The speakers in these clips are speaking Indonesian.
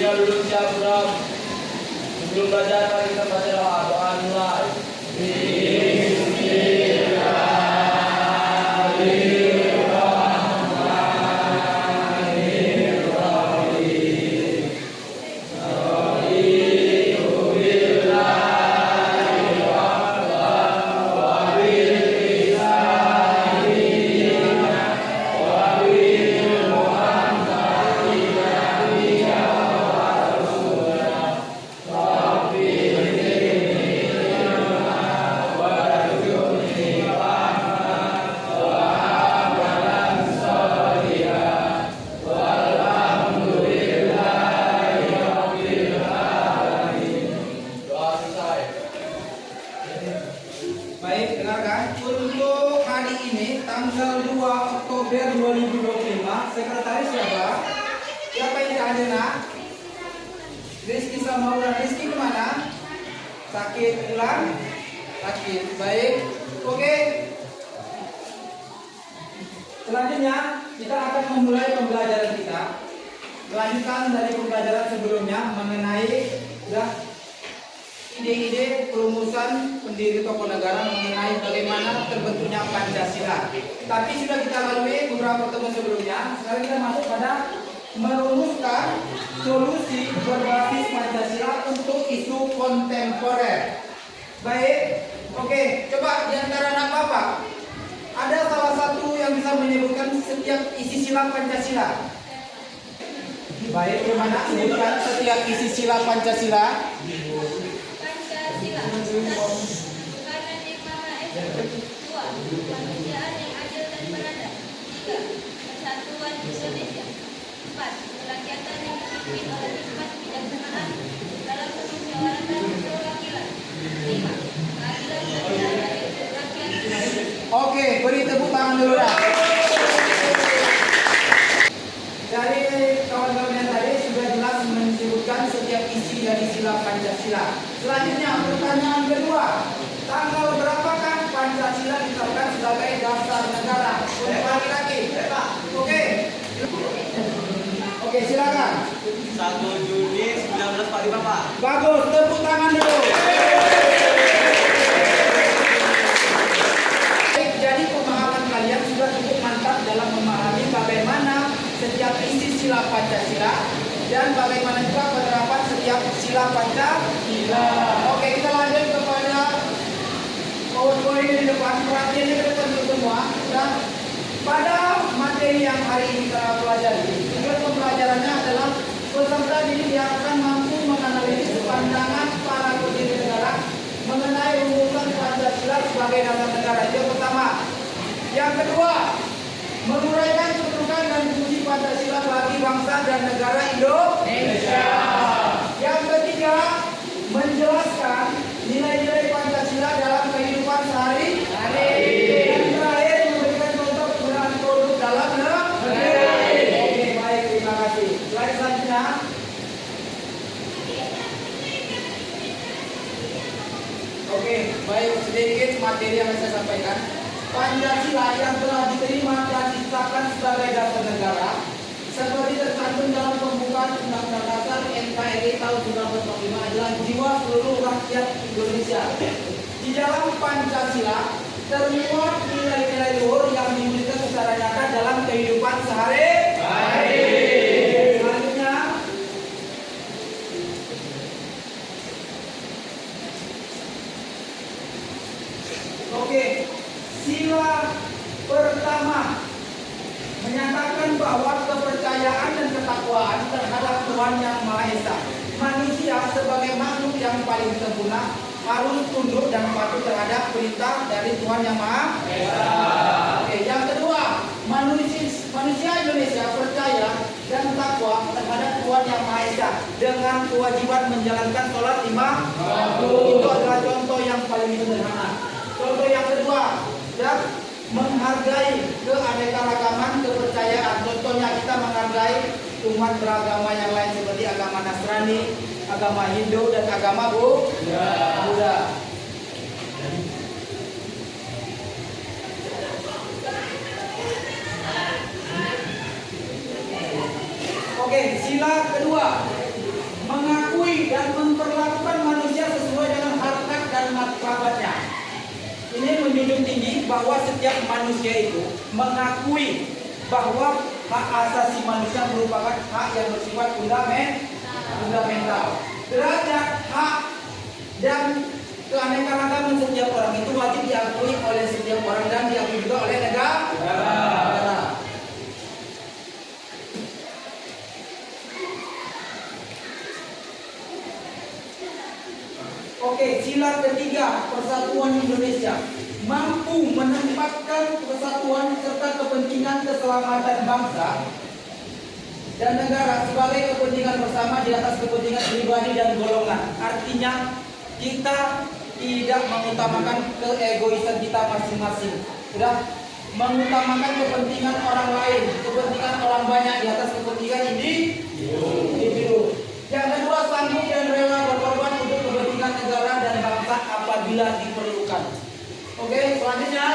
Semuanya duduk siap gerak. Sebelum belajar mari kita baca doa mulai. Baik, dengarkan. Untuk hari ini tanggal 2 Oktober 2025, sekretaris siapa? Siapa yang tidak hadir, nak? Rizky Samaura. Rizky kemana? Sakit, pulang? Sakit. Baik. Oke. Selanjutnya kita akan memulai pembelajaran kita. Melanjutkan dari pembelajaran sebelumnya mengenai ide-ide perumusan pendiri tokoh negara mengenai bagaimana terbentuknya Pancasila. Tapi sudah kita lalui beberapa pertemuan sebelumnya. Sekarang kita masuk pada merumuskan solusi berbasis Pancasila untuk isu kontemporer. Baik, oke, coba di antara anak bapak ada salah satu yang bisa menyebutkan setiap isi sila Pancasila. Baik, bagaimana sebutkan setiap isi sila Pancasila? Tuhan yang Maha Esa. 2. Kemanusiaan yang adil dan beradab. 3. Persatuan Indonesia. 4. Kerakyatan yang dipimpin oleh hikmat kebijaksanaan dalam permusyawaratan perwakilan. 5. Keadilan sosial bagi rakyat. Oke, beri tepuk tangan dulu dah. Dari kawan-kawan yang tadi sudah jelas menyebutkan setiap isi dari sila Pancasila. Selanjutnya pertanyaan kedua, tanggal berapakah Pancasila ditetapkan sebagai dasar negara? Untuk laki-laki. Oke, silakan. 1 Juni 1945, Pak. Bagus, tepuk tangan dulu. Baik, jadi pemahaman kalian sudah cukup mantap dalam memahami bagaimana setiap isi sila Pancasila dan bagaimana juga penerapan setiap sila Pancasila. Oke, kita lanjut kepada poin-poin di depan. Perhatiannya ke depan semua. Dan pada materi yang hari ini kita pelajari, tujuan pembelajarannya adalah peserta didik yang akan mampu menganalisis pandangan para pendiri negara mengenai rumusan Pancasila sebagai dasar negara. Itu yang pertama. Yang kedua, menguraikan kedudukan dan fungsi Pancasila bagi bangsa dan negara Indonesia. Yang ketiga, menjelaskan nilai-nilai Pancasila dalam kehidupan sehari-hari. Yang terakhir, memberikan contoh penggunaan produk dalam negeri. Oke, baik, terima kasih. Slide selanjutnya. Oke, baik, sedikit materi yang saya sampaikan. Pancasila yang telah diterima dan ditetapkan sebagai dasar negara seperti tercantum dalam pembukaan Undang-Undang Dasar NKRI tahun 1945 adalah jiwa seluruh rakyat Indonesia. Di dalam Pancasila termuat nilai-nilai luhur yang diwujudkan secara nyata dalam kehidupan sehari-hari. Selanjutnya, oke. Sila pertama menyatakan bahwa kepercayaan dan ketakwaan terhadap Tuhan Yang Maha Esa. Manusia sebagai makhluk yang paling sempurna harus tunduk dan patuh terhadap perintah dari Tuhan Yang Maha Esa. Oke, yang kedua, manusia Indonesia percaya dan takwa terhadap Tuhan Yang Maha Esa dengan kewajiban menjalankan sholat 5 waktu. Itu adalah contoh yang paling sederhana. Contoh yang kedua, dan menghargai keanekaragaman kepercayaan. Contohnya kita menghargai umat beragama yang lain seperti agama Nasrani, agama Hindu, dan agama Buddha. Oke, sila kedua, mengakui dan memperlakukan manusia sesuai dengan harkat dan martabatnya. Ini menjunjung tinggi bahwa setiap manusia itu mengakui bahwa hak asasi manusia merupakan hak yang bersifat fundamental. Derajat hak dan keanekaragaman setiap orang itu wajib diakui oleh setiap orang dan diakui juga oleh negara. Oke, sila ketiga Persatuan Indonesia mampu menempatkan persatuan serta kepentingan keselamatan bangsa dan negara sebagai kepentingan bersama di atas kepentingan pribadi dan golongan. Artinya kita tidak mengutamakan keegoisan kita masing-masing, sudah mengutamakan kepentingan orang lain, kepentingan orang banyak di atas kepentingan individu. Yang kedua, sanggup dan rela berkorban untuk kepentingan negara dan bangsa apabila diperlukan. Oke, selanjutnya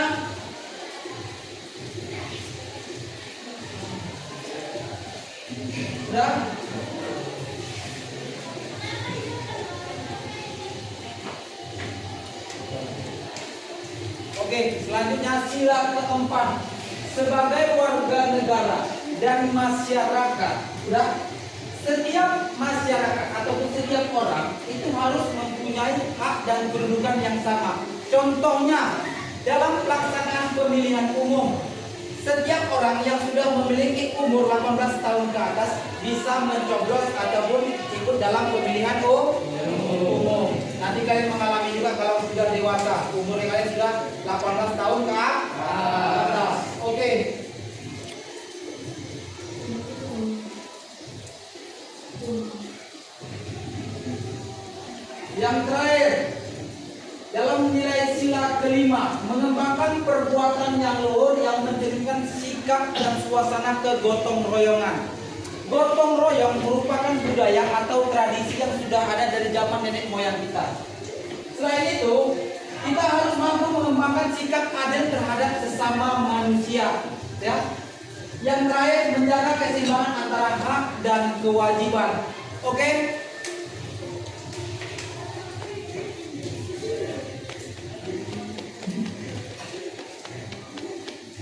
sudah. Oke, selanjutnya sila keempat. Sebagai warga negara dan masyarakat, sudah, setiap masyarakat ataupun setiap orang itu harus mempunyai hak dan kedudukan yang sama. Contohnya, dalam pelaksanaan pemilihan umum, setiap orang yang sudah memiliki umur 18 tahun ke atas bisa mencoblos ataupun ikut dalam pemilihan umum. Nanti kalian mengalami juga kalau sudah dewasa, umur kalian sudah 18 tahun ke atas. Oke. Yang terakhir, dalam nilai sila kelima, mengembangkan perbuatan yang luhur yang mencerminkan sikap dan suasana kegotong royongan. Gotong royong merupakan budaya atau tradisi yang sudah ada dari zaman nenek moyang kita. Selain itu, kita harus mampu mengembangkan sikap adil terhadap sesama manusia. Ya. Yang terakhir, menjaga keseimbangan antara hak dan kewajiban. Oke?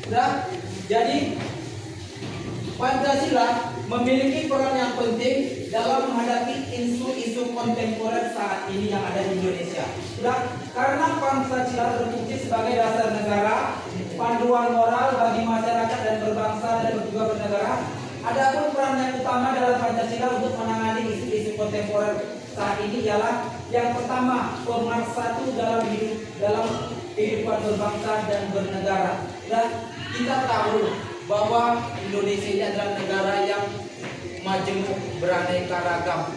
Sudah, jadi Pancasila memiliki peran yang penting dalam menghadapi isu-isu kontemporer saat ini yang ada di Indonesia. Sudah, karena Pancasila berfungsi sebagai dasar negara, panduan moral bagi masyarakat dan berbangsa dan juga bernegara. Adapun peran yang utama dalam Pancasila untuk menangani isu-isu kontemporer saat ini ialah yang pertama, pemersatu dalam kehidupan berbangsa dan bernegara. Dan kita tahu bahwa Indonesia ini adalah negara yang majemuk, beraneka ragam,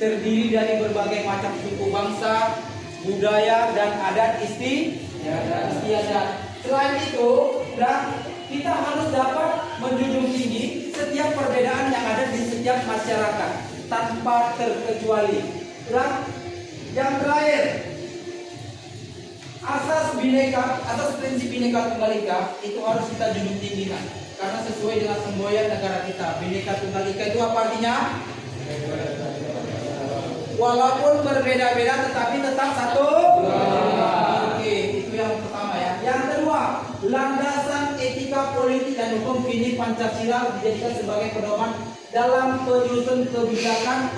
terdiri dari berbagai macam suku bangsa, budaya dan adat istiadat. Selain itu, kita harus dapat menjunjung tinggi setiap perbedaan yang ada di setiap masyarakat tanpa terkecuali. Yang terakhir, asas prinsip Bhinneka Tunggal Ika itu harus kita junjung tinggikan karena sesuai dengan semboyan negara kita. Bhinneka Tunggal Ika itu apa artinya? Walaupun berbeda-beda tetapi tetap satu. Oke, itu yang pertama ya. Yang kedua, landasan etika politik dan hukum kini Pancasila dijadikan sebagai pedoman dalam penyusun kebijakan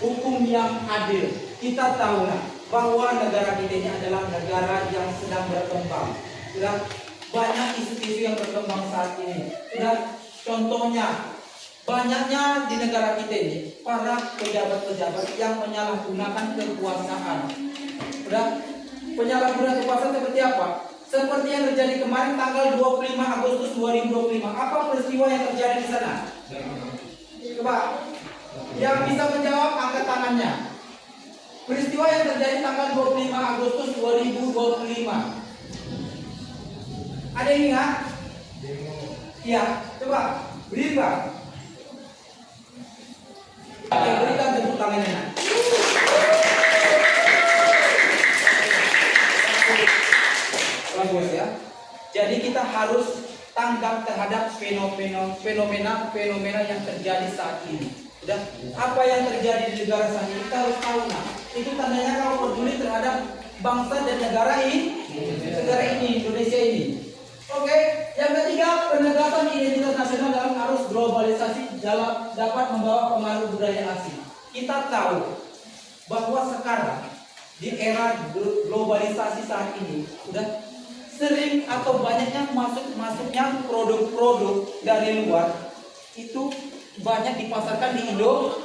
hukum yang adil. Kita tahu bahwa negara kita ini adalah negara yang sedang berkembang. Sudah banyak isu-isu yang berkembang saat ini. Sudah, contohnya banyaknya di negara kita ini para pejabat-pejabat yang menyalahgunakan kekuasaan. Sudah, penyalahgunaan kekuasaan seperti apa? Seperti yang terjadi kemarin tanggal 25 Agustus 2025. Apa peristiwa yang terjadi di sana? Coba, yang bisa menjawab angkat tangannya. Peristiwa yang terjadi tanggal 25 Agustus 2025. Ada yang ingat? Iya, coba beri Pak. Oke, berikan tepuk tangannya. Bagus ya. Jadi kita harus tanggap terhadap fenomena yang terjadi saat ini. Dan apa yang terjadi di negara saat ini kita harus tahu. Nah, itu tandanya kalau peduli terhadap bangsa dan negara ini Indonesia ini. Oke, yang ketiga, penegakan identitas nasional dalam arus globalisasi dapat membawa pengaruh budaya asing. Kita tahu bahwa sekarang di era globalisasi saat ini sudah sering atau banyaknya masuknya produk-produk dari luar itu banyak dipasarkan di Indo.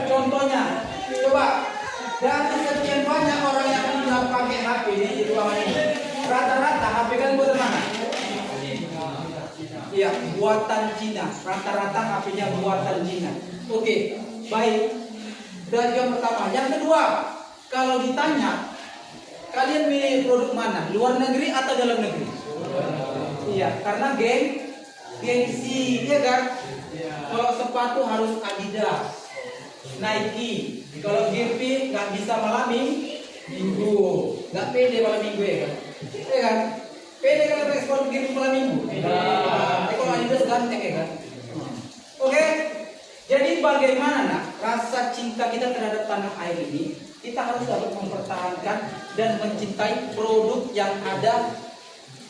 Contohnya, coba dari sekian banyak orang yang sudah pakai HP di ruangan ini, rata-rata HP kan buatan mana? Iya, buatan Cina. Rata-rata HP-nya buatan Cina. Oke, baik. Dan yang pertama, yang kedua, kalau ditanya, kalian milih produk mana? Luar negeri atau dalam negeri? Iya, karena gengsi, iya kan? Kalau sepatu harus Adidas, Nike. Kalau GP nggak bisa malam minggu, nggak pede malam minggu ya kan? Iya kan? Pede kalau ekspor GP malam minggu. Kalau Adidas ganteng ya kan? Oke, jadi bagaimana nak rasa cinta kita terhadap tanah air ini? Kita harus dapat mempertahankan dan mencintai produk yang ada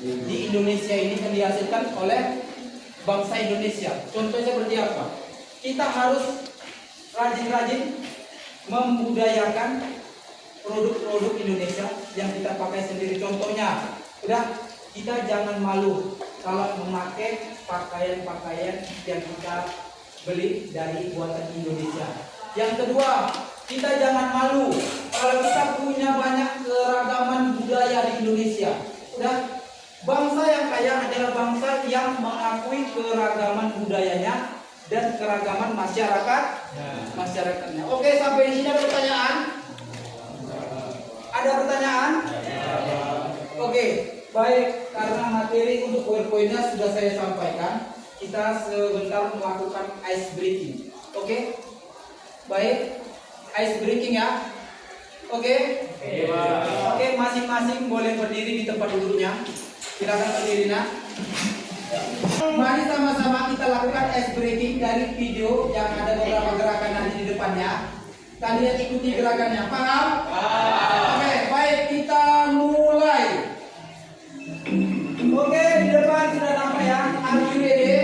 di Indonesia ini yang dihasilkan oleh bangsa Indonesia. Contohnya seperti apa? Kita harus rajin-rajin membudayakan produk-produk Indonesia yang kita pakai sendiri. Contohnya, kita jangan malu kalau memakai pakaian-pakaian yang kita beli dari buatan Indonesia. Yang kedua, kita jangan malu kalau kita punya banyak keragaman budaya di Indonesia. Bangsa yang kaya adalah bangsa yang mengakui keragaman budayanya dan keragaman masyarakatnya. Oke, sampai di sini ada pertanyaan? Ada pertanyaan? Oke, baik. Karena materi untuk PowerPoint-nya sudah saya sampaikan, kita sebentar melakukan ice breaking. Oke, baik. Ice breaking ya. Oke. Oke, masing-masing boleh berdiri di tempat duduknya. Silakan berdiri nak. Mari sama-sama kita lakukan ice breaking dari video yang ada beberapa gerakan nanti di depannya. Kalian ikuti gerakannya, paham? Oke, baik, kita mulai. Oke, di depan sudah nampak ya. Are you ready?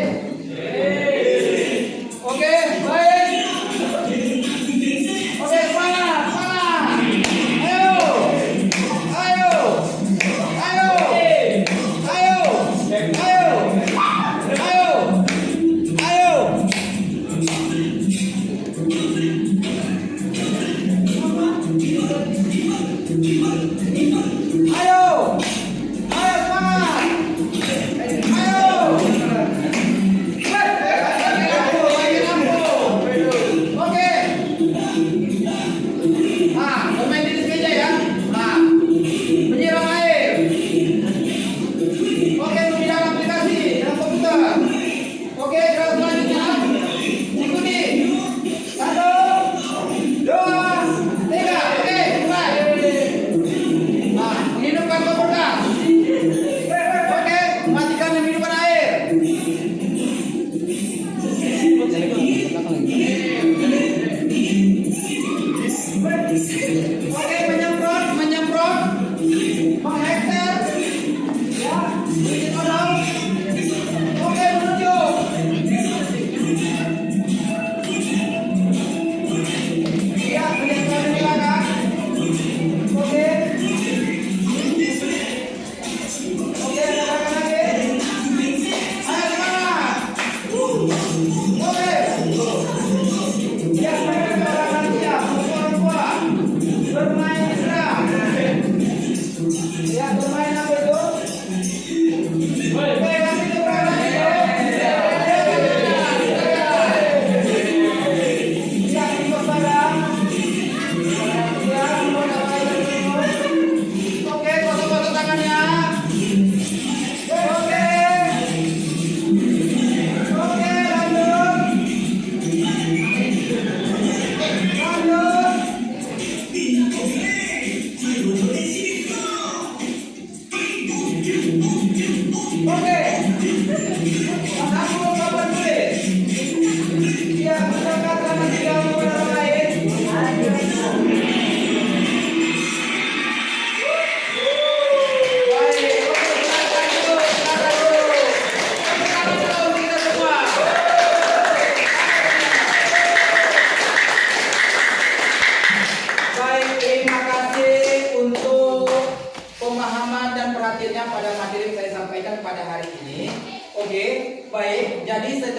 Oke, baik. Oke, semangat. Ayo.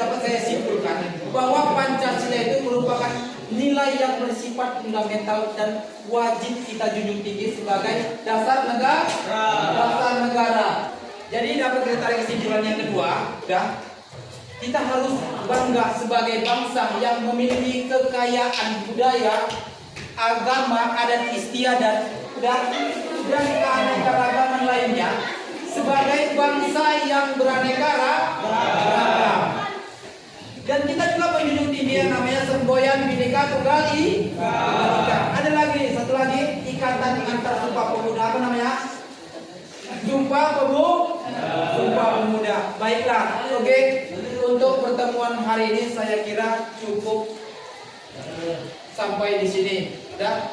dapat saya simpulkan bahwa Pancasila itu merupakan nilai yang bersifat fundamental dan wajib kita junjung tinggi sebagai dasar negara. Dasar negara. Jadi dapat kita tarik kesimpulan yang kedua, kita harus bangga sebagai bangsa yang memiliki kekayaan budaya, agama, adat istiadat dan keanekaragaman lainnya sebagai bangsa yang beraneka ragam. Dan kita juga menjunjung tinggi yang namanya semboyan Bhinneka Tunggal Ika. Ada lagi satu lagi ikatan antar Sumpah Pemuda, apa namanya? Sumpah Pemuda. Baiklah, oke. Untuk pertemuan hari ini saya kira cukup sampai di sini.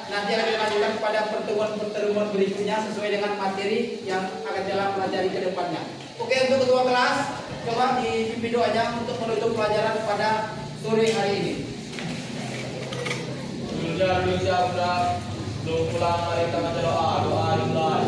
Nanti akan dilanjutkan pada pertemuan berikutnya sesuai dengan materi yang akan kita pelajari ke depannya. Oke, untuk ketua kelas, coba dipimpin doanya untuk menutup pelajaran pada sore hari ini. Dulu siap, belum pulang, mari kita baca doa dimulai.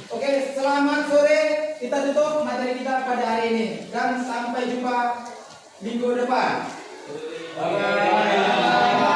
Oke, selamat sore. Kita tutup materi kita pada hari ini dan sampai jumpa minggu depan. Bye.